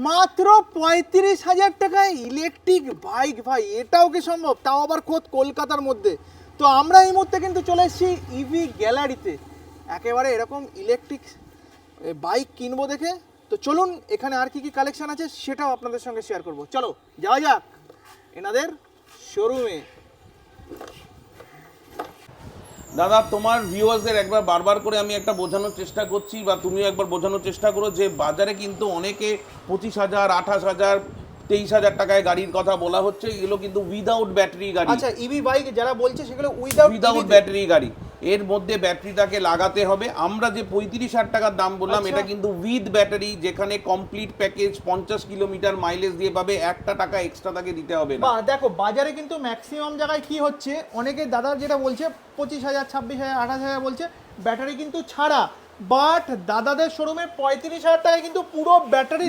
মাত্র 35,000 টাকায় electric bike ভাই, এটাও কি সম্ভব? তাও আবার খোদ কলকাতার মধ্যে। তো আমরা এই মুহূর্তে কিন্তু চলে এসেছি ইভি গ্যালারিতে, একেবারে এরকম ইলেকট্রিক বাইক কিনবো দেখে। তো চলুন এখানে আর কি কি কালেকশন আছে সেটাও আপনাদের সঙ্গে শেয়ার করব। চলো যাওয়া যাক এনাদের শোরুমে। দাদা, তোমার ভিউয়ার্সদের একবার বারবার করে আমি একটা বোঝানোর চেষ্টা করছি, বা তুমিও একবার বোঝানোর চেষ্টা করো যে বাজারে কিন্তু অনেকে 25,000, 28,000, 23,000 টাকায় গাড়ির কথা বলা হচ্ছে। এগুলো কিন্তু উইদাউট ব্যাটারি গাড়ি। আচ্ছা, ইভি বাইক যারা বলছে সেগুলো উইদাউট ব্যাটারি গাড়ি। এর মধ্যে ব্যাটারিটাকে লাগাতে হবে। আমরা যে 35,000 টাকার দাম বললাম, এটা কিন্তু উইথ ব্যাটারি, যেখানে কমপ্লিট প্যাকেজ 50 কিলোমিটার মাইলেজ দিয়ে পাবে, 1 টাকা এক্সট্রা তাকে দিতে হবে না। দেখো বাজারে কিন্তু ম্যাক্সিমাম জায়গায় কি হচ্ছে, অনেকে দাদা যেটা বলছে 25,000, 26,000, 28,000 বলছে ব্যাটারি কিন্তু ছাড়া, বাট দাদাদের শোরুমে 35,000 টাকায় কিন্তু পুরো ব্যাটারি